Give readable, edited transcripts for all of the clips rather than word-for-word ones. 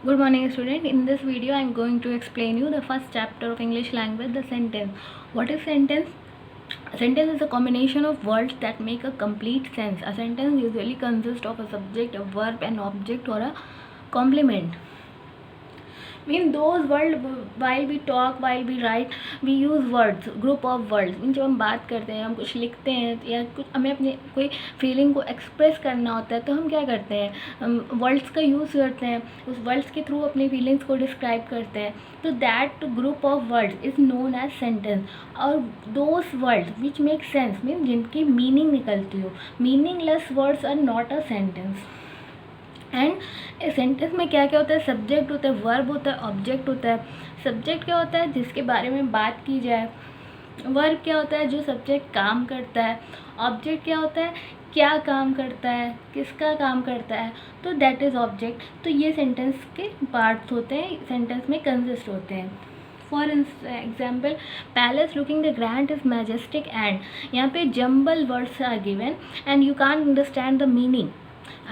Good morning, student. In this video, I am going to explain you the first chapter of English language, the sentence. What is sentence? A sentence is a combination of words that make a complete sense. A sentence usually consists of a subject, a verb, an object, or a complement. Mean those word while we talk while we write we use words, group of words. Mean जब हम बात करते हैं, हम कुछ लिखते हैं या कुछ हमें अपने कोई फीलिंग को एक्सप्रेस करना होता है तो हम क्या करते हैं, हम वर्ड्स का यूज़ करते हैं, उस वर्ड्स के थ्रू अपनी फीलिंग्स को डिस्क्राइब करते हैं। तो that group of words is known as sentence. और those words which make sense mean जिनकी मीनिंग निकलती हो, meaningless words are not a sentence. And sentence में क्या क्या होता है, सब्जेक्ट होता है, वर्ब होता है, ऑब्जेक्ट होता है। सब्जेक्ट क्या होता है, जिसके बारे में बात की जाए। वर्ब क्या होता है, जो सब्जेक्ट काम करता है। ऑब्जेक्ट क्या होता है, क्या काम करता है, किसका काम करता है, तो दैट इज़ ऑब्जेक्ट। तो ये सेंटेंस के पार्ट्स होते हैं, सेंटेंस में कंसिस्ट होते हैं। For example, palace looking the grand is majestic and, यहाँ पे jumble words are given and you can't understand the meaning.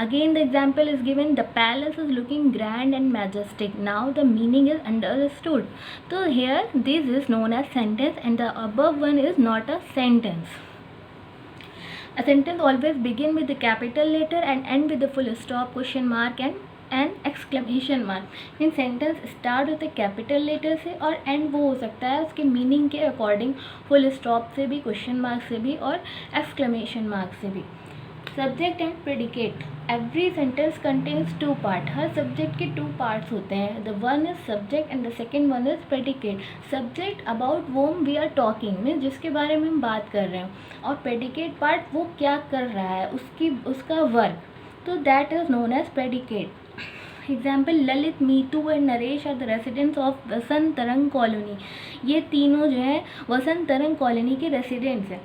Again the example is given, the palace is looking grand and majestic. Now the meaning is understood. So here this is known as sentence and the above one is not a sentence. A sentence always begin with the capital letter and end with the full stop, question mark and an exclamation mark. Mean sentence start होते capital letter से और and वो हो सकता है उसके meaning के according full stop से भी, क्वेश्चन मार्क से भी और एक्सक्लेमेशन मार्क से भी. Subject and predicate. Every sentence contains two part. हर सब्जेक्ट के टू पार्ट्स होते हैं. The one is subject and the second one is predicate. Subject about whom we are talking mean जिसके बारे में हम बात कर रहे हैं, और प्रेडिकेट पार्ट वो क्या कर रहा है, उसका वर्क. तो that is known as predicate. Example, Lalit, Meetu and Naresh are the residents of Vasant Tarang colony. ये तीनों जो है वसंत तरंग कॉलोनी के रेसिडेंट्स हैं.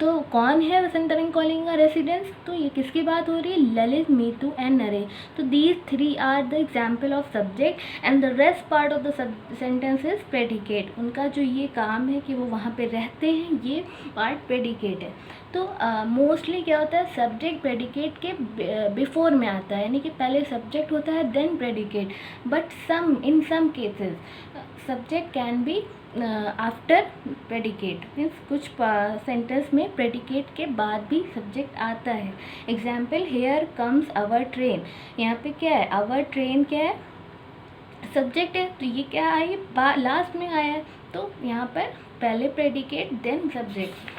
तो कौन है वसंत तरंग कॉलोनी का रेसिडेंस, तो ये किसकी बात हो रही है, ललित, मीतू एंड नरेश. तो these three are the example of subject and the rest part of the sentence is predicate. उनका जो ये काम है कि वो वहाँ पे रहते हैं, ये पार्ट प्रेडिकेट है. तो मोस्टली क्या होता है, सब्जेक्ट प्रेडिकेट के बिफोर में आता है, यानी कि पहले सब्जेक्ट होता है then predicate. But in some cases subject can be after predicate. Means कुछ सेंटेंस में प्रेडिकेट के बाद भी सब्जेक्ट आता है. Example, here comes our train. यहाँ पे क्या है, आवर ट्रेन क्या है, सब्जेक्ट है. तो ये क्या आई, लास्ट में आया है. तो यहाँ पर पहले predicate then subject.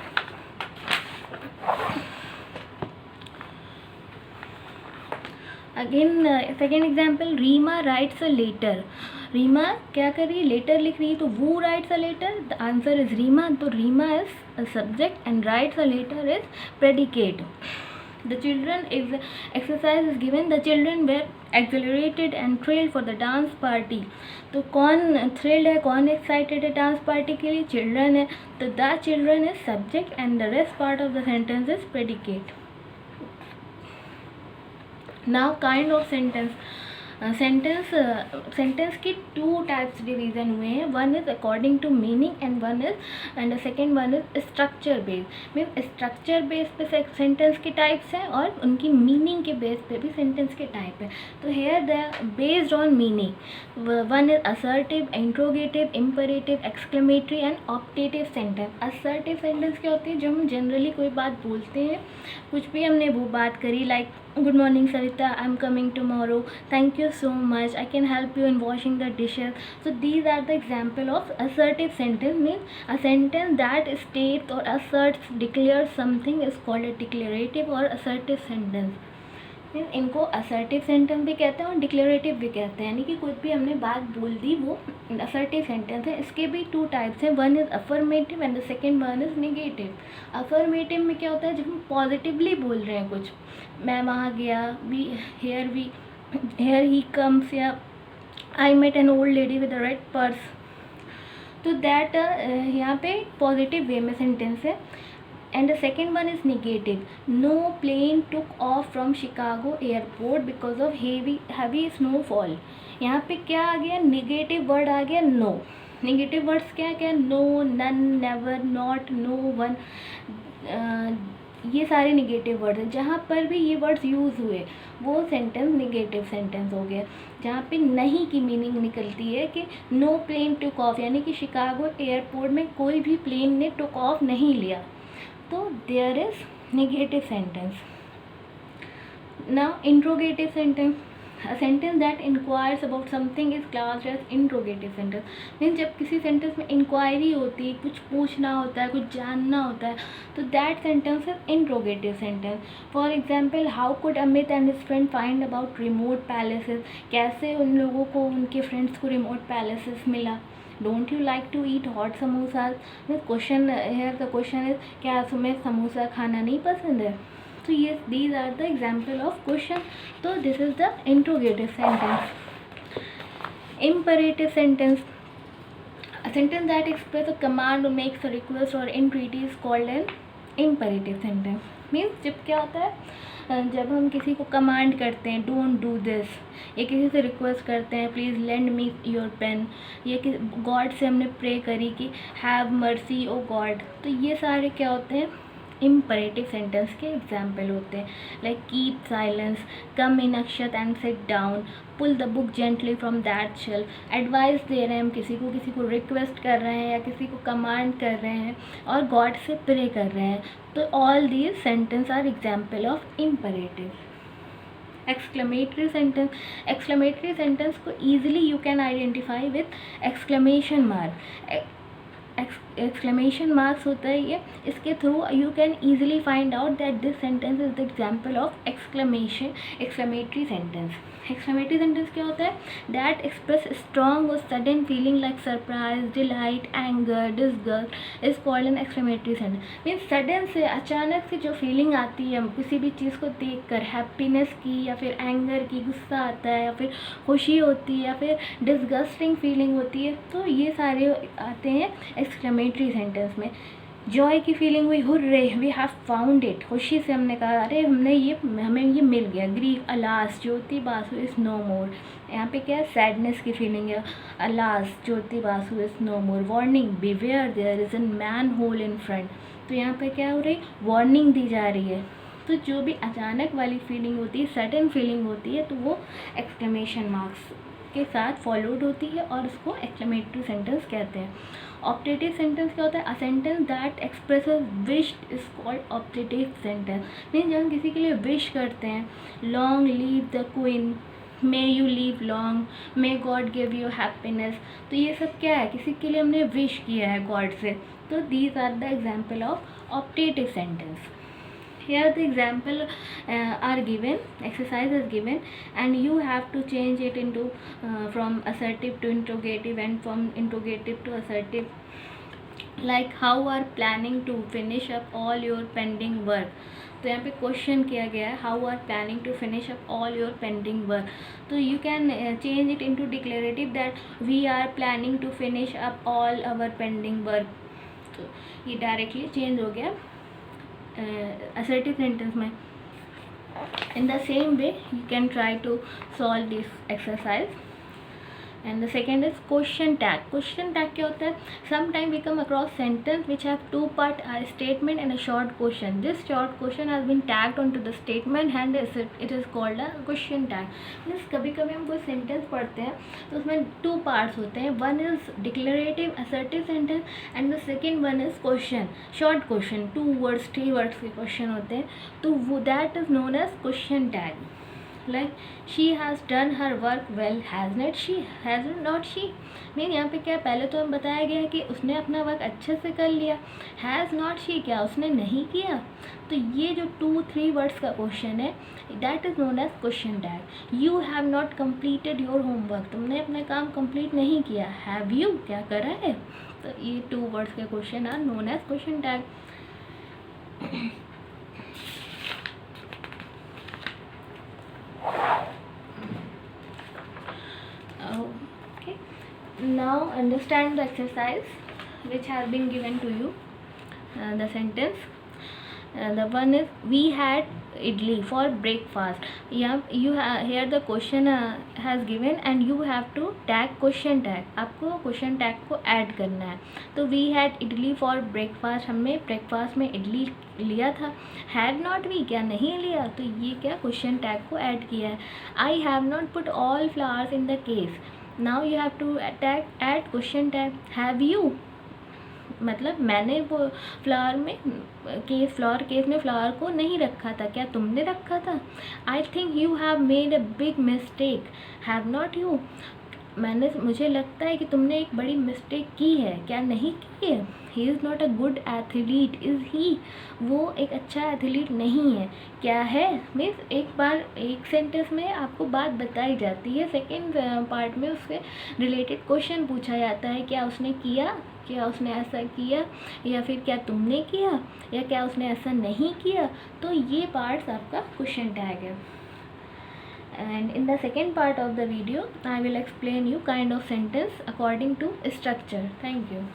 Again second example, Reema writes a letter. Reema क्या कर रही है, लेटर लिख रही है. तो वो writes a letter, the answer is Reema. तो Reema is subject and writes a letter is predicate. The children is exercise is given. The children were accelerated and thrilled for the dance party. तो कौन thrilled है, कौन excited है dance party के लिए, children है. तो the children is subject and the rest part of the sentence is predicate. Now kind of sentence. Sentence की टू टाइप्स डिवीज़न हुए हैं. One is according to meaning and second one is structure based. Mean structure base पे sentence के types हैं और उनकी meaning के base पे भी सेंटेंस के टाइप हैं. तो here the based on meaning, one is assertive, interrogative, imperative, exclamatory and optative sentence. Assertive sentence क्या होती है, जो हम जनरली कोई बात बोलते हैं, कुछ भी हमने वो बात करी, like good morning Sarita, I am coming tomorrow, thank you so much, I can help you in washing the dishes. So these are the example of assertive sentence. Means a sentence that states or asserts, declares something is called a declarative or assertive sentence. Means इनको assertive sentence भी कहते हैं और declarative भी कहते हैं, यानी कि कुछ भी हमने बात बोल दी वो असर्टिव सेंटेंस है. इसके भी टू टाइप्स हैं. One is affirmative and the second one is negative. Affirmative में क्या होता है, जब हम पॉजिटिवली बोल रहे हैं कुछ, मैं वहाँ गया, हेयर ही कम्स, या I met an old lady with a red purse. तो दैट यहाँ पे पॉजिटिव वे में सेंटेंस है. And the second one is negative. No plane took off from Chicago airport because of heavy snowfall. यहाँ पे क्या आ गया, निगेटिव वर्ड आ गया नो. निगेटिव वर्ड्स क्या क्या, no, none, never, not, no one, ये सारे निगेटिव वर्ड्स हैं, जहाँ पर भी ये वर्ड्स यूज़ हुए वो सेंटेंस निगेटिव सेंटेंस हो गया। जहाँ पे नहीं की मीनिंग निकलती है कि नो प्लेन टुक ऑफ, यानी कि शिकागो एयरपोर्ट में कोई भी प्लेन ने टुक ऑफ नहीं लिया, तो there is negative sentence. Now interrogative sentence, a sentence that inquires about something is classed as interrogative sentence. Means जब किसी सेंटेंस में इंक्वायरी होती है, कुछ पूछना होता है, कुछ जानना होता है, तो that sentence is interrogative sentence. For example, how could Amit and his friend find about remote palaces, कैसे उन लोगों को, उनके फ्रेंड्स को रिमोट पैलेसेस मिला। Don't you like to eat hot samosas, question here the question is, क्या तुम्हें समोसा खाना नहीं पसंद है। So yes, these are the example of question. So this is the interrogative sentence. Imperative sentence, a sentence that expresses a command or makes a request or entreaty is called an imperative sentence. Means जब क्या होता है, जब हम किसी को command करते हैं डोंट डू दिस, या किसी से रिक्वेस्ट करते हैं please lend me your pen, या कि गॉड से हमने प्रे करी कि हैव मर्सी ओ गॉड, तो ये सारे क्या होते हैं, इम्परेटिव सेंटेंस के एग्जाम्पल होते हैं। Like keep silence, come in Akshat and sit down, pull the book gently from that shelf. Advice दे रहे हैं हम किसी को रिक्वेस्ट कर रहे हैं या किसी को कमांड कर रहे हैं और गॉड से प्रे कर रहे हैं, तो all these sentence are example of imperative. Exclamatory sentence, exclamatory sentence को easily you can identify with exclamation mark. Exclamation marks होता है ये, इसके through you can easily find out that this sentence is the example of exclamatory sentence. Exclamatory sentence क्या होता है, that express strong और sudden feeling like surprise, delight, anger, disgust is called an exclamatory sentence. Means sudden से, अचानक से जो feeling आती है किसी भी चीज़ को देख कर, हैप्पीनेस की या फिर एंगर की, गुस्सा आता है या फिर खुशी होती है या फिर डिसगस्टिंग फीलिंग होती है, तो ये सारे आते हैं एक्सक्लेमेटरी सेंटेंस में। जॉय की फीलिंग हुई, hurray we have found it, खुशी से हमने कहा अरे हमें ये मिल गया। Grief, alas Jyoti Basu is no more, यहाँ पे क्या है, सैडनेस की फीलिंग है, alas Jyoti Basu is no more. Warning, beware there is an manhole in front, तो यहाँ पे क्या हो रही, वार्निंग दी जा रही है। तो जो भी अचानक वाली फीलिंग होती है, सडन फीलिंग होती है, तो वो एक्सक्लेमेशन मार्क्स के साथ फॉलोड होती है और उसको एक्सक्लेमेटरी सेंटेंस कहते हैं। ऑप्टेटिव सेंटेंस क्या होता है, a sentence that expresses wish is called optative sentence. Means जब हम किसी के लिए विश करते हैं, long leave the queen, may you leave long, may God give you happiness, तो ये सब क्या है, किसी के लिए हमने विश किया है गॉड से, तो these are the example of optative sentence. Here the example are given, exercise is given, and you have to change it into from assertive to interrogative and from interrogative to assertive. Like how are planning to finish up all your pending work, तो यहाँ पे question किया गया है how are planning to finish up all your pending work, तो you can change it into declarative that we are planning to finish up all our pending work, तो ये directly change हो गया assertive sentence में। In the same way you can try to solve this exercise. And the second is question tag. Question tag क्या होता है, sometime we come across sentence which have two part, a statement and a short question. This short question has been tagged onto the statement and it is called a question tag. Means कभी कभी हम कोई sentence पढ़ते हैं तो उसमें two parts होते हैं, one is declarative assertive sentence and the second one is question, short question, 2 words 3 words के question होते हैं, तो वो that is known as question tag. Like she has done her work well, has not she, mean यहाँ पे क्या, पहले तो हम बताया गया है कि उसने अपना वर्क अच्छे से कर लिया, हैज़ नॉट शी क्या उसने नहीं किया, तो ये जो 2-3 वर्ड्स का क्वेश्चन है that is known as question tag. You have not completed your homework, तुमने अपना काम कंप्लीट नहीं किया, हैव यू क्या करा है, तो ये 2 वर्ड्स के question are known as question tag. Okay, now understand the exercise which has been given to you. The sentence, the one is we had idli for breakfast. Here the question has given and you have to tag question tag. आपको question tag को add करना है. तो we had idli for breakfast, हमने breakfast में इडली लिया था. had not we, क्या नहीं लिया, तो ये क्या question tag को add किया है. I have not put all flowers in the case. Now you have to add question tag. have you, मतलब मैंने वो फ्लावर केस में फ्लावर को नहीं रखा था, क्या तुमने रखा था. I think you have made a big mistake. Have not you, मुझे लगता है कि तुमने एक बड़ी मिस्टेक की है, क्या नहीं की है. He is not a good athlete. Is he, वो एक अच्छा एथलीट नहीं है. क्या है मीन्स एक सेंटेंस में आपको बात बताई जाती है, सेकेंड पार्ट में उससे रिलेटेड क्वेश्चन पूछा जाता है. क्या उसने किया, क्या उसने ऐसा किया, या फिर क्या तुमने किया, या क्या उसने ऐसा नहीं किया. तो ये पार्ट्स आपका क्वेश्चन टैग है. And in the second part of the video I will explain you kind of sentence according to structure. Thank you.